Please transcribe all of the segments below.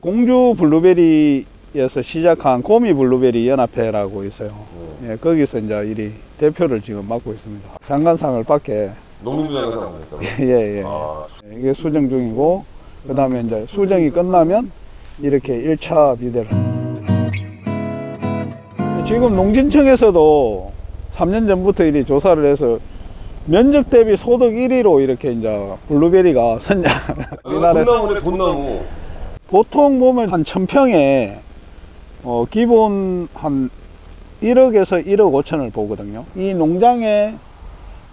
공주 블루베리에서 시작한 고미 블루베리 연합회라고 있어요. 예, 거기서 이제 이리 대표를 지금 맡고 있습니다. 장관상을 받게. 농민부 장관상 받았다고? 예. 아, 이게 수정 중이고, 그 다음에 이제 수정이 끝나면 이렇게 1차 비대를. 지금 농진청에서도 3년 전부터 이리 조사를 해서 면적 대비 소득 1위로 이렇게 이제 블루베리가 선양. 돈나무네, 돈나무. 보통 보면 한 1000평에 기본 한 1억에서 1억 5천을 보거든요. 이 농장에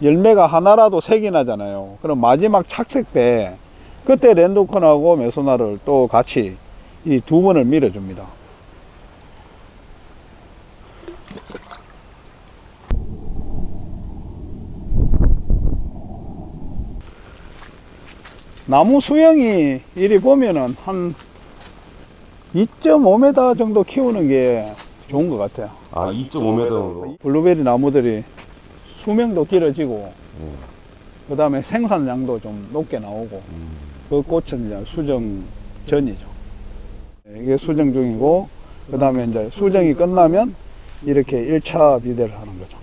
열매가 하나라도 색이 나잖아요. 그럼 마지막 착색 때 그때 렌도콘하고 메소나를 또 같이 이 두 번을 밀어줍니다. 나무 수영이 이리 보면은 한 2.5m 정도 키우는 게 좋은 것 같아요. 아, 2.5m 정도. 블루베리 나무들이 수명도 길어지고, 그 다음에 생산량도 좀 높게 나오고, 그 꽃은 이제 수정 전이죠. 이게 수정 중이고, 그 다음에 이제 수정이 끝나면 이렇게 1차 비대를 하는 거죠.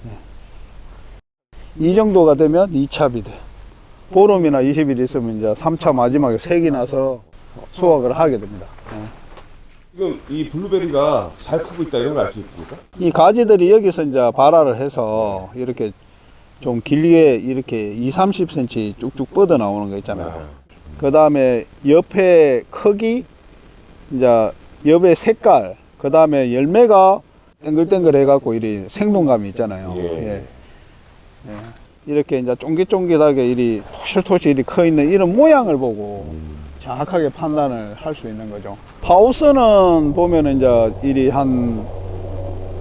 네. 이 정도가 되면 2차 비대. 보름이나 20일 있으면 이제 3차 마지막에 색이 나서 수확을 하게 됩니다. 네. 지금 이 블루베리가 잘 크고 있다 이런 걸 알 수 있습니까? 이 가지들이 여기서 이제 발화를 해서 이렇게 좀 길게 이렇게 20-30cm 쭉쭉 뻗어 나오는 거 있잖아요. 그 다음에 옆에 크기, 이제 옆의 색깔, 그 다음에 열매가 땡글땡글 해갖고 이리 생동감이 있잖아요. 예. 이렇게 이제 쫑깃쫑깃하게 이리 토실토실 이리 커 있는 이런 모양을 보고 정확하게 판단을 할 수 있는 거죠. 하우스는 보면은 이제 일이 한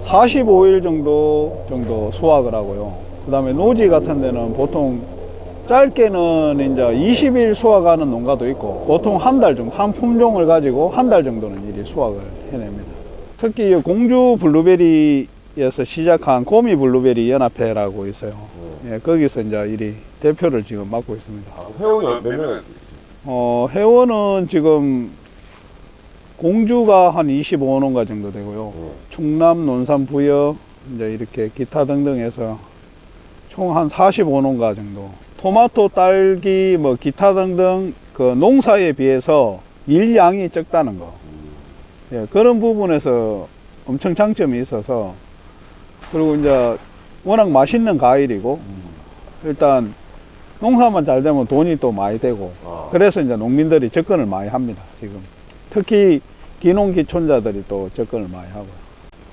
45일 정도 수확을 하고요. 그 다음에 노지 같은 데는 보통 짧게는 이제 20일 수확하는 농가도 있고, 보통 한 달 정도, 한 품종을 가지고 한 달 정도는 일이 수확을 해냅니다. 특히 이 공주 블루베리에서 시작한 고미 블루베리 연합회라고 있어요. 예, 거기서 이제 일이 대표를 지금 맡고 있습니다. 아, 회원이 몇 명? 회원은 지금 공주가 한 25농가 정도 되고요. 충남, 논산, 부여, 이제 이렇게 기타 등등 해서 총 한 45농가 정도. 토마토, 딸기, 뭐 기타 등등 그 농사에 비해서 일량이 적다는 거. 예, 그런 부분에서 엄청 장점이 있어서, 그리고 이제 워낙 맛있는 과일이고, 일단 농사만 잘 되면 돈이 또 많이 되고, 그래서 이제 농민들이 접근을 많이 합니다, 지금. 특히 기농기촌자들이 또 접근을 많이 하고요.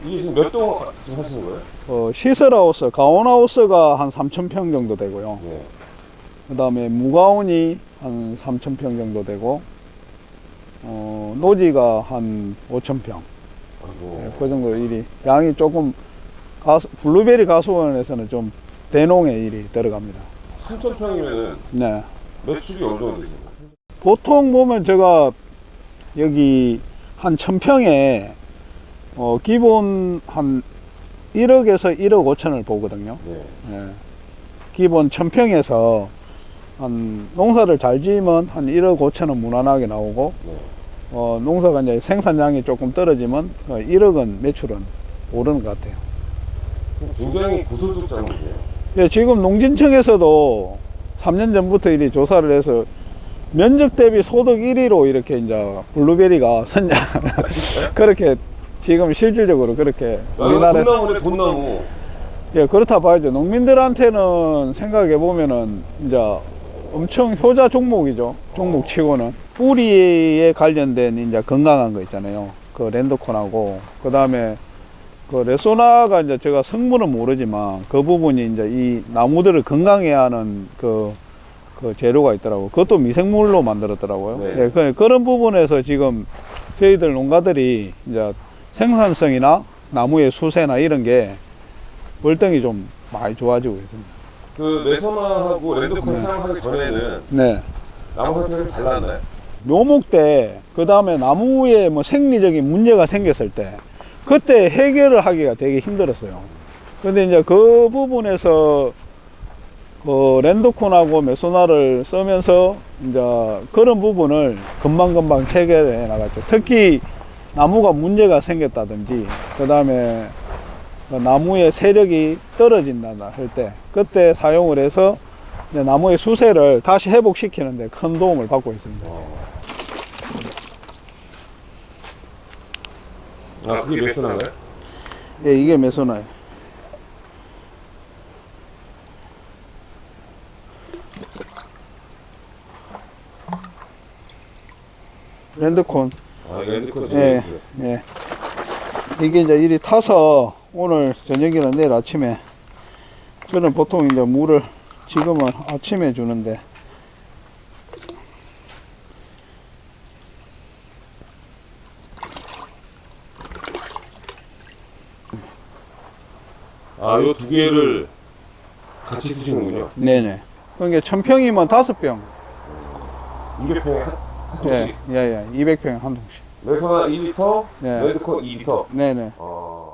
이게 지금 몇 동 지금 하시는 거예요? 시설하우스, 가온하우스가 한 3,000평 정도 되고요. 그 다음에 무가온이 한 3,000평 정도 되고, 노지가 한 5,000평. 그 정도 일이, 양이 조금, 블루베리 가수원에서는 좀 대농의 일이 들어갑니다. 3,000평이면은 네. 매출이 어느 정도 되세요? 보통 보면 제가 여기 한 1000평에 기본 한 1억에서 1억 5천을 보거든요. 네. 기본 1000평에서 한 농사를 잘 지으면 한 1억 5천은 무난하게 나오고, 농사가 이제 생산량이 조금 떨어지면 1억은 매출은 오르는 것 같아요. 굉장히 고소득 작물이에요. 예, 지금 농진청에서도 3년 전부터 이리 조사를 해서 면적 대비 소득 1위로 이렇게 이제 블루베리가 선양. 그렇게 지금 실질적으로 그렇게 우리나라에서. 돈나무네, 돈나무. 예, 그렇다 봐야죠. 농민들한테는 생각해 보면은 이제 엄청 효자 종목이죠. 종목 치고는. 뿌리에 관련된 이제 건강한 거 있잖아요. 그 랜드콘하고, 그 다음에 그 레소나가 이제 제가 성분은 모르지만 그 부분이 이제 이 나무들을 건강해 하는 그 재료가 있더라고요. 그것도 미생물로 만들었더라고요. 네. 예, 그런 부분에서 지금 저희들 농가들이 이제 생산성이나 나무의 수세나 이런 게 월등히 좀 많이 좋아지고 있습니다. 그 메소나하고 랜드콘 사용하기 전에는 네. 나무 상태가 달랐나요? 묘목 때, 그 다음에 나무에 뭐 생리적인 문제가 생겼을 때, 그때 해결을 하기가 되게 힘들었어요. 근데 이제 그 부분에서 랜드콘하고 메소나를 쓰면서 이제 그런 부분을 금방금방 해결해 나갔죠. 특히 나무가 문제가 생겼다든지, 그 다음에 나무의 세력이 떨어진다 할 때, 그때 사용을 해서 이제 나무의 수세를 다시 회복시키는 데 큰 도움을 받고 있습니다. 아, 그게 메소나인가요? 예, 이게 메소나예요. 랜드콘. 아, 랜드콘. 예, 예. 이게 이제 이리 타서 오늘 저녁이나 내일 아침에, 저는 보통 이제 물을 지금은 아침에 주는데, 아, 요 두 개를 같이 쓰시는군요. 네네. 그러니까 1000평이면 5병. 200평에 한 예, 통씩. 예, 예. 200평에 한 통씩. 메소나 2리터, 네. 랜드콘 2리터. 네네. 아,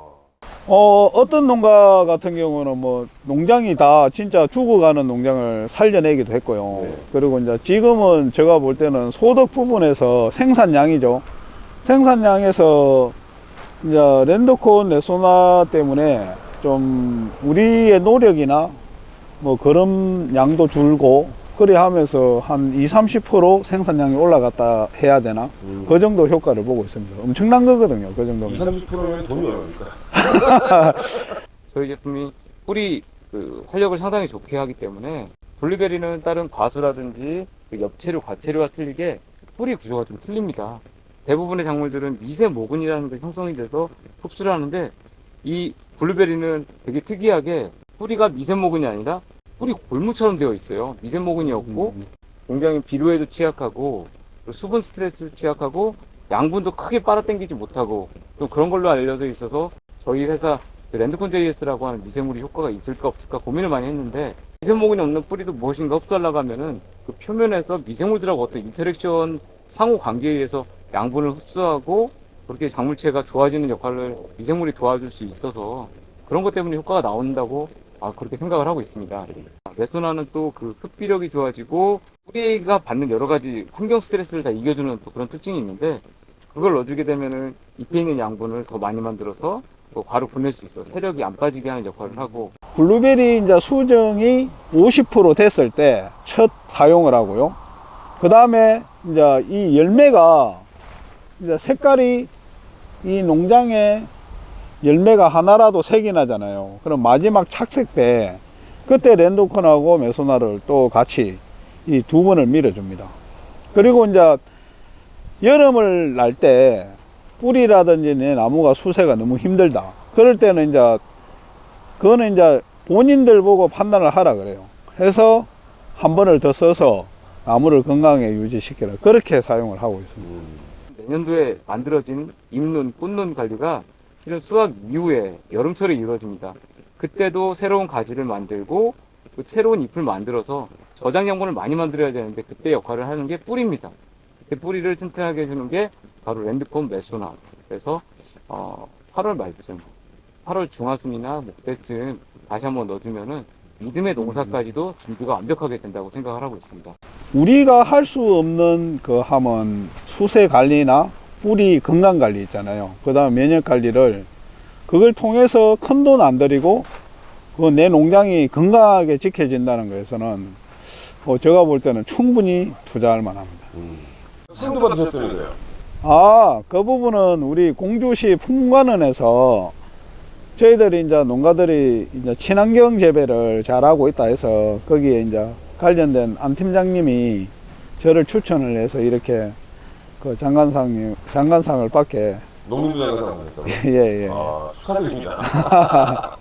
어떤 농가 같은 경우는 뭐 농장이 다 진짜 죽어가는 농장을 살려내기도 했고요. 네. 그리고 이제 지금은 제가 볼 때는 소득 부분에서 생산량이죠. 생산량에서 이제 랜드콘 레소나 때문에 좀 우리의 노력이나 뭐 그런 양도 줄고 그래 하면서 한 20-30% 생산량이 올라갔다 해야 되나? 그 정도 효과를 보고 있습니다. 엄청난 거거든요. 그 정도면. 20-30%면 돈이 얼마입니까? 저희 제품이 뿌리 활력을 상당히 좋게 하기 때문에 블루베리는 다른 과수라든지 엽채류, 과채류와 틀리게 뿌리 구조가 좀 틀립니다. 대부분의 작물들은 미세 모근이라는 게 형성이 돼서 흡수를 하는데 이 블루베리는 되게 특이하게 뿌리가 미세 모근이 아니라 뿌리 골무처럼 되어 있어요. 미세 모근이 없고 굉장히 비료에도 취약하고 수분 스트레스도 취약하고 양분도 크게 빨아당기지 못하고 또 그런 걸로 알려져 있어서 저희 회사 랜드콘 JS라고 하는 미생물이 효과가 있을까 없을까 고민을 많이 했는데 미세모근이 없는 뿌리도 무엇인가 흡수하려고 하면은 그 표면에서 미생물들하고 어떤 인터랙션 상호 관계에 의해서 양분을 흡수하고 그렇게 작물체가 좋아지는 역할을 미생물이 도와줄 수 있어서 그런 것 때문에 효과가 나온다고 그렇게 생각을 하고 있습니다. 메소나는 또 그 흡비력이 좋아지고 뿌리가 받는 여러 가지 환경 스트레스를 다 이겨주는 또 그런 특징이 있는데 그걸 넣어주게 되면은 잎에 있는 양분을 더 많이 만들어서 바로 보낼 수 있어. 세력이 안 빠지게 하는 역할을 하고. 블루베리 이제 수정이 50% 됐을 때 첫 사용을 하고요. 그 다음에 이제 이 열매가 이제 색깔이 이 농장에 열매가 하나라도 색이 나잖아요. 그럼 마지막 착색 때 그때 랜드콘하고 메소나를 또 같이 이 두 번을 밀어줍니다. 그리고 이제 여름을 날 때 뿌리라든지 내 나무가 수세가 너무 힘들다. 그럴 때는 이제 그거는 이제 본인들 보고 판단을 하라 그래요. 해서 한 번을 더 써서 나무를 건강하게 유지시키라. 그렇게 사용을 하고 있습니다. 내년도에 만들어진 잎눈, 꽃눈 관리가 실은 수확 이후에 여름철에 이루어집니다. 그때도 새로운 가지를 만들고 또 새로운 잎을 만들어서 저장 양분을 많이 만들어야 되는데 그때 역할을 하는 게 뿌리입니다. 그 뿌리를 튼튼하게 해주는 게 바로 랜드콘 메소나. 그래서 8월 말쯤, 8월 중하순이나 뭐 그때쯤 다시 한번 넣어주면은 믿음의 농사까지도 준비가 완벽하게 된다고 생각을 하고 있습니다. 우리가 할 수 없는 그 하면 수세 관리나 뿌리 건강 관리 있잖아요. 그 다음 면역 관리를 그걸 통해서 큰 돈 안 들이고 그 내 농장이 건강하게 지켜진다는 거에서는 제가 볼 때는 충분히 투자할 만합니다. 상도 받으셨다면서요? 그 부분은 우리 공주시 풍관원에서 저희들이 이제 농가들이 이제 친환경 재배를 잘하고 있다 해서 거기에 이제 관련된 안 팀장님이 저를 추천을 해서 이렇게 그 장관상을 받게. 농민분야가 상을 받았다고요? 예, 예. 축하드립니다.